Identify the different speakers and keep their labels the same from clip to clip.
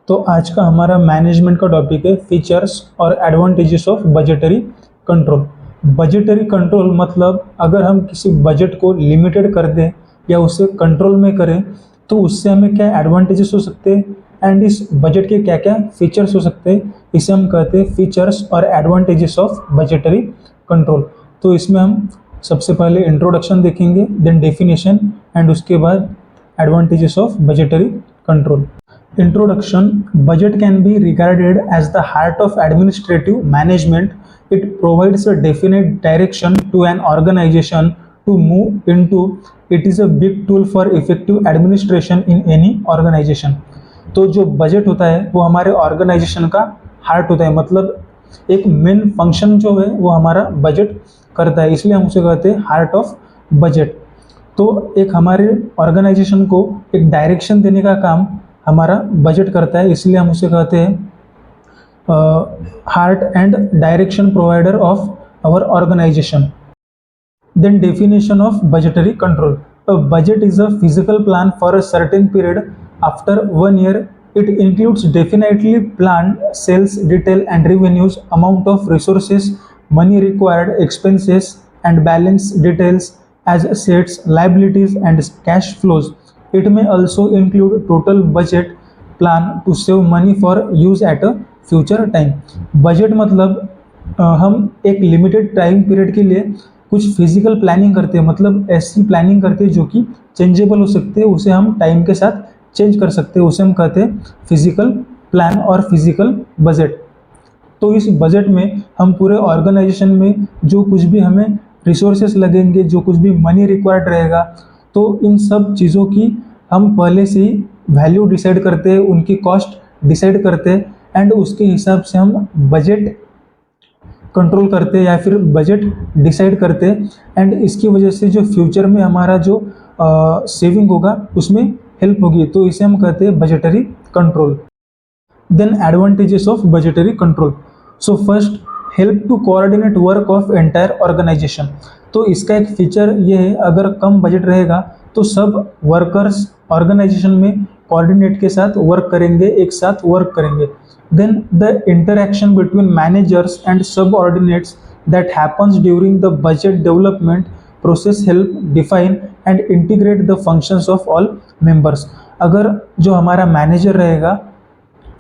Speaker 1: तो आज का हमारा मैनेजमेंट का टॉपिक है फीचर्स और advantages of budgetary control. Budgetary control मतलब अगर हम किसी बजट को लिमिटेड कर दें या उसे कंट्रोल में करें तो उससे हमें क्या एडवांटेजेस हो सकते हैं एंड इस बजट के क्या क्या फीचर्स हो सकते हैं, इसे हम कहते हैं फीचर्स और एडवांटेजेस ऑफ बजटरी कंट्रोल। तो इसमें हम सबसे पहले इंट्रोडक्शन देखेंगे, देन डेफिनेशन एंड उसके बाद advantages of budgetary control. Introduction. Budget can be regarded as the heart of administrative management. It provides a definite direction to an organization to move into. It is a big tool for effective administration in any organization. तो जो budget होता है वो हमारे organisation का heart होता है, मतलब एक मेन फंक्शन जो है वो हमारा बजट करता है, इसलिए हम उसे कहते हैं हार्ट ऑफ बजट। तो एक हमारे ऑर्गेनाइजेशन को एक डायरेक्शन देने का काम हमारा बजट करता है, इसलिए हम उसे कहते हैं heart and direction provider of our organisation. Then definition of budgetary control. A budget is a physical plan for a certain period after 1 year. It includes definitely planned sales, detail and revenues, amount of resources, money required, expenses and balance details as assets, liabilities and cash flows. It may also include total budget plan to save money for use at a future time. Budget मतलब हम एक limited time period के लिए कुछ physical planning करते हैं, मतलब ऐसी प्लानिंग करते हैं जो कि चेंजेबल हो सकते हैं, उसे हम टाइम के साथ चेंज कर सकते हैं, उसे हम कहते हैं फिजिकल प्लान और फिजिकल बजट। तो इस बजट में हम पूरे ऑर्गेनाइजेशन में जो कुछ भी हमें रिसोर्सेस लगेंगे, जो कुछ भी मनी रिक्वायर्ड रहेगा, तो इन सब चीज़ों की हम पहले से ही वैल्यू डिसाइड करते हैं, उनकी कॉस्ट डिसाइड करते हैं एंड उसके हिसाब से हम बजट कंट्रोल करते हैं या फिर बजट डिसाइड करते हैं एंड इसकी वजह से जो फ्यूचर में हमारा जो सेविंग होगा उसमें हेल्प होगी, तो इसे हम कहते हैं budgetary control. Then advantages of budgetary control. So first, help to coordinate work of entire organisation. तो इसका एक फीचर ये है, अगर कम बजट रहेगा तो सब वर्कर्स ऑर्गेनाइजेशन में कोऑर्डिनेट के साथ वर्क करेंगे, एक साथ वर्क करेंगे। Then the interaction between managers and subordinates that happens during the budget development process help define and integrate the functions of all members. अगर जो हमारा मैनेजर रहेगा,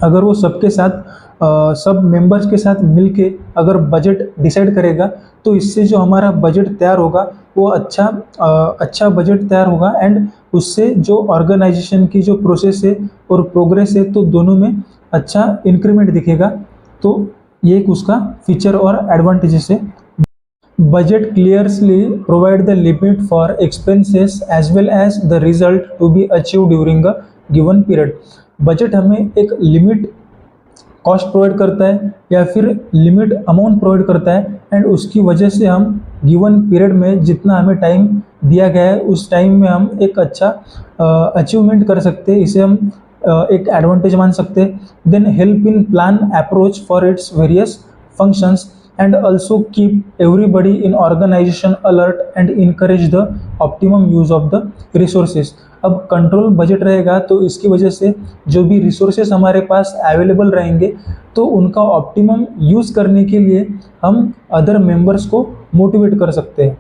Speaker 1: अगर वो सबके साथ सब मेंबर्स के साथ मिलके अगर बजट डिसाइड करेगा तो इससे जो हमारा बजट तैयार होगा वो अच्छा बजट तैयार होगा एंड उससे जो ऑर्गेनाइजेशन की जो प्रोसेस है और प्रोग्रेस है तो दोनों में अच्छा इंक्रीमेंट दिखेगा। तो ये एक उसका फीचर और एडवांटेजेस है। Budget clearly provide the limit for expenses as well as the result to be achieved during a given period. Budget हमें एक लिमिट कॉस्ट प्रोवाइड करता है या फिर लिमिट अमाउंट प्रोवाइड करता है एंड उसकी वजह से हम गिवन पीरियड में जितना हमें टाइम दिया गया है उस टाइम में हम एक अच्छा अचीवमेंट कर सकते हैं, इसे हम एक एडवांटेज मान सकते हैं। Then help in plan approach for its various functions and also keep everybody in organization alert and encourage the optimum use of the resources. अब कंट्रोल बजट रहेगा तो इसकी वजह से जो भी रिसोर्सेस हमारे पास अवेलेबल रहेंगे तो उनका ऑप्टिमम यूज़ करने के लिए हम अदर मेंबर्स को मोटिवेट कर सकते हैं।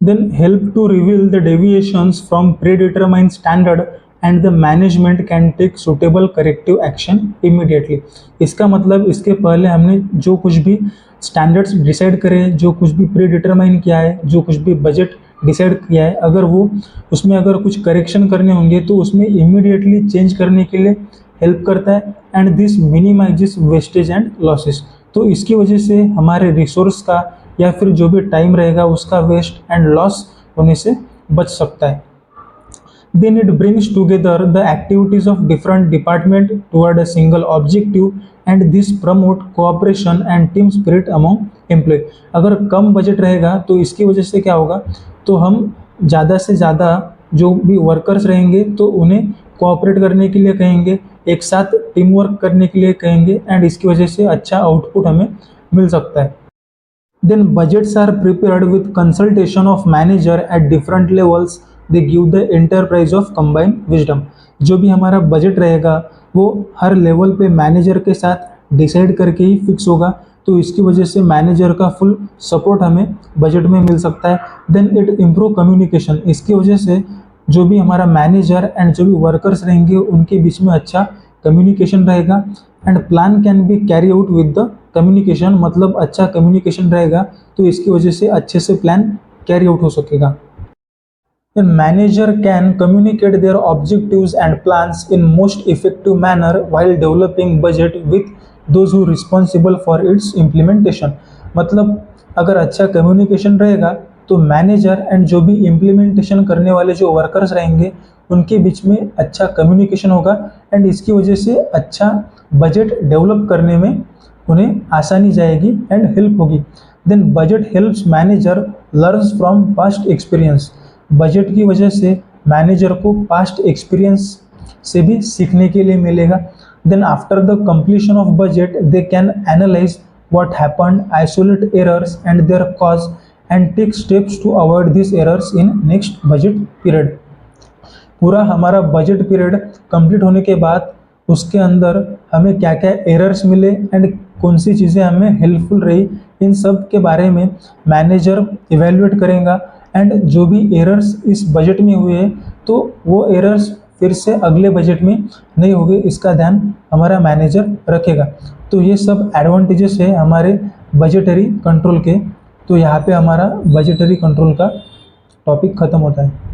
Speaker 1: Then help to reveal the deviations from predetermined standard and the management can take suitable corrective action immediately. इसका मतलब इसके पहले हमने जो कुछ भी स्टैंडर्ड्स डिसाइड करे, जो कुछ भी प्री डिटरमाइन किया है, जो कुछ भी बजट डिसाइड किया है, अगर वो उसमें अगर कुछ करेक्शन करने होंगे तो उसमें इमीडिएटली चेंज करने के लिए हेल्प करता है and this minimises wastage and losses. तो इसकी वजह से हमारे रिसोर्स का या फिर जो भी टाइम रहेगा उसका वेस्ट एंड लॉस होने से बच सकता है। Then it brings together the activities of different departments toward a single objective and this promote cooperation and team spirit among employee. अगर कम बजट रहेगा तो इसकी वजह से क्या होगा, तो हम ज़्यादा से ज़्यादा जो भी वर्कर्स रहेंगे तो उन्हें कोऑपरेट करने के लिए कहेंगे, एक साथ टीम वर्क करने के लिए कहेंगे एंड इसकी वजह से अच्छा आउटपुट हमें मिल सकता है। Then budgets are prepared with consultation of manager at different levels. They give the enterprise of combined wisdom. जो भी हमारा बजट रहेगा वो हर लेवल पे मैनेजर के साथ डिसाइड करके ही फिक्स होगा, तो इसकी वजह से मैनेजर का फुल सपोर्ट हमें बजट में मिल सकता है। देन इट इम्प्रूव कम्युनिकेशन, इसकी वजह से जो भी हमारा मैनेजर एंड जो भी वर्कर्स रहेंगे उनके बीच में अच्छा कम्युनिकेशन रहेगा। And plan can be carry out with the communication, मतलब अच्छा कम्युनिकेशन रहेगा तो इसकी वजह से अच्छे से प्लान कैरी आउट हो सकेगा। A manager can communicate their objectives and plans in most effective manner while developing budget with those who responsible for its implementation। मतलब अगर अच्छा कम्युनिकेशन रहेगा तो मैनेजर एंड जो भी इम्प्लीमेंटेशन करने वाले जो वर्कर्स रहेंगे उनके बीच में अच्छा कम्युनिकेशन होगा एंड इसकी वजह से अच्छा बजट डेवलप करने में उन्हें आसानी जाएगी एंड हेल्प होगी। Then budget helps manager learns from past experience, budget की वजह से मैनेजर को पास्ट एक्सपीरियंस से भी सीखने के लिए मिलेगा। Then after the completion of budget they can analyse what happened, isolate errors and their cause and take steps to avoid this errors in next budget period. पूरा हमारा बजट पीरियड कंप्लीट होने के बाद उसके अंदर हमें क्या क्या एरर्स मिले एंड कौन सी चीज़ें हमें हेल्पफुल रही, इन सब के बारे में मैनेजर इवेल्युएट करेगा एंड जो भी एरर्स इस बजट में हुए तो वो एरर्स फिर से अगले बजट में नहीं होंगे, इसका ध्यान हमारा मैनेजर रखेगा। तो ये सब एडवांटेजेस है हमारे बजटरी कंट्रोल के। तो यहाँ पे हमारा बजटरी कंट्रोल का टॉपिक ख़त्म होता है।